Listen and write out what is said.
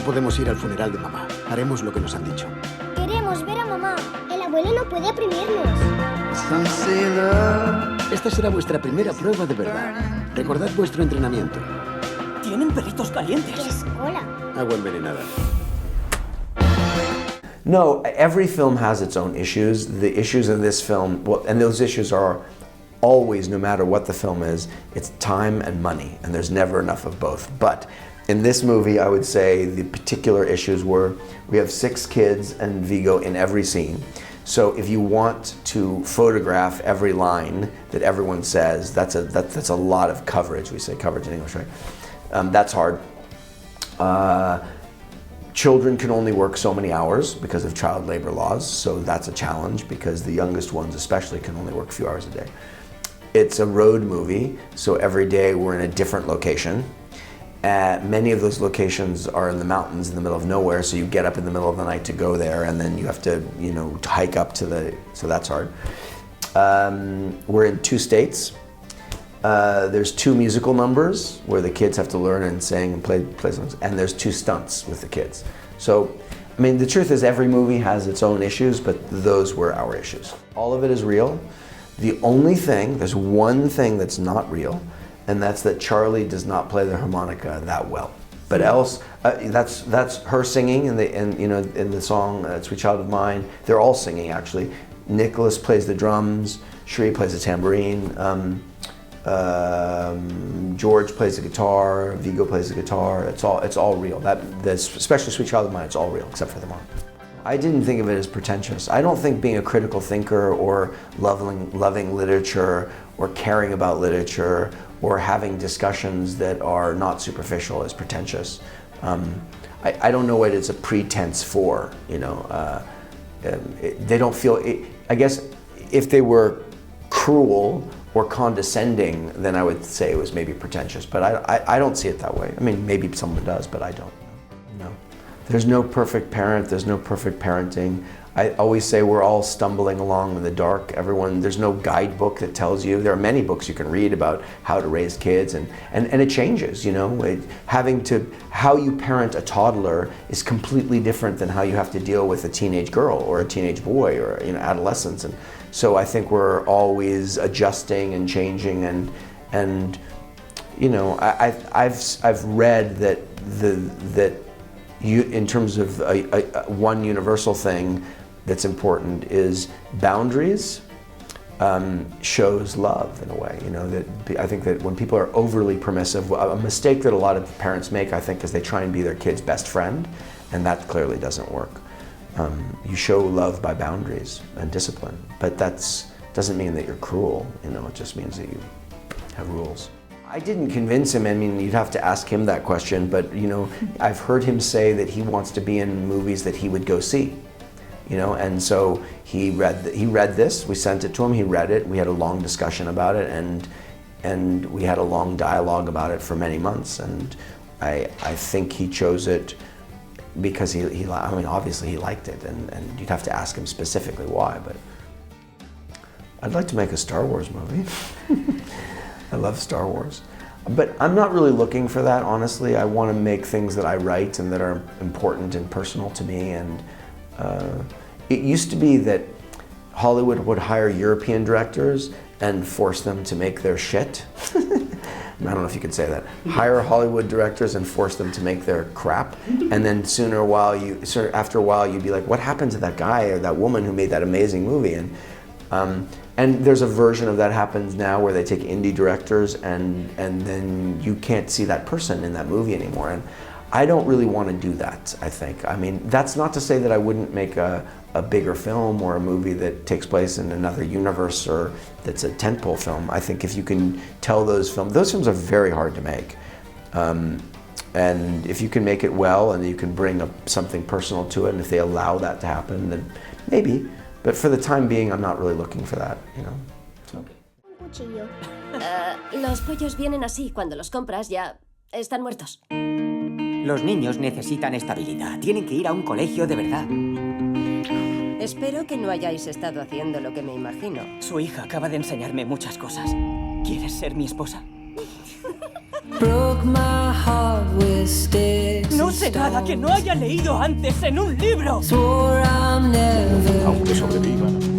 No podemos ir al funeral de mamá. Haremos lo que nos han dicho. Queremos ver a mamá. El abuelo no puede oprimirnos. Esta será vuestra primera prueba de verdad. Recordad vuestro entrenamiento. Tienen perritos calientes. ¡Qué escuela! Agua envenenada. No, every film has its own issues. The issues in this film, well, and those issues are always, no matter what the film is, it's time and money, and there's never enough of both. But in this movie, I would say the particular issues were we have 6 kids and Viggo in every scene. So if you want to photograph every line that everyone says, that's a lot of coverage. We say coverage in English, right? That's hard. Children can only work so many hours because of child labor laws, so that's a challenge because the youngest ones especially can only work a few hours a day. It's a road movie, so every day we're in a different location. Many of those locations are in the mountains in the middle of nowhere, so you get up in the middle of the night to go there, and then you have to, hike up to so that's hard. We're in 2 states. There's 2 musical numbers where the kids have to learn and sing and play songs, and there's 2 stunts with the kids. So, I mean, the truth is every movie has its own issues, but those were our issues. All of it is real. The only thing, there's one thing that's not real, and that's that Charlie does not play the harmonica that well. But else, that's her singing in the song "Sweet Child of Mine." They're all singing actually. Nicholas plays the drums. Sheree plays the tambourine. George plays the guitar. Viggo plays the guitar. It's all real. Especially "Sweet Child of Mine," it's all real except for the mom. I didn't think of it as pretentious. I don't think being a critical thinker or loving literature or caring about literature or having discussions that are not superficial is pretentious. I don't know what it's a pretense for, they don't feel, I guess if they were cruel or condescending, then I would say it was maybe pretentious, but I don't see it that way. I mean, maybe someone does, but I don't. No. There's no perfect parent, there's no perfect parenting. I always say we're all stumbling along in the dark. There's no guidebook that tells you. There are many books you can read about how to raise kids, and it changes, how you parent a toddler is completely different than how you have to deal with a teenage girl or a teenage boy or adolescents. And so I think we're always adjusting and changing, and I've read that in terms of one universal thing that's important is boundaries shows love in a way. That I think that when people are overly permissive, a mistake that a lot of parents make, I think, is they try and be their kid's best friend, and that clearly doesn't work. You show love by boundaries and discipline, but that doesn't mean that you're cruel. It just means that you have rules. I didn't convince him. I mean, you'd have to ask him that question, but I've heard him say that he wants to be in movies that he would go see. And so he read this, we sent it to him, he read it, we had a long discussion about it, and we had a long dialogue about it for many months, and I think he chose it because obviously he liked it, and you'd have to ask him specifically why, but I'd like to make a Star Wars movie. I love Star Wars. But I'm not really looking for that, honestly. I want to make things that I write and that are important and personal to me. And it used to be that Hollywood would hire European directors and force them to make their shit. I don't know if you could say that. Hire Hollywood directors and force them to make their crap. And then after a while, you'd be like, what happened to that guy or that woman who made that amazing movie? And there's a version of that happens now where they take indie directors and then you can't see that person in that movie anymore. And I don't really want to do that, I think. I mean, that's not to say that I wouldn't make a bigger film or a movie that takes place in another universe or that's a tentpole film. I think if you can tell those films are very hard to make. And if you can make it well and you can bring something personal to it, and if they allow that to happen, then maybe. But for the time being, I'm not really looking for that, So. Un cuchillo. Los pollos vienen así. Cuando los compras ya están muertos. Los niños necesitan estabilidad. Tienen que ir a un colegio de verdad. Espero que no hayáis estado haciendo lo que me imagino. Su hija acaba de enseñarme muchas cosas. ¿Quieres ser mi esposa? Broke my heart with sticks. No sé nada que no haya leído antes en un libro. Aunque sobrevivan.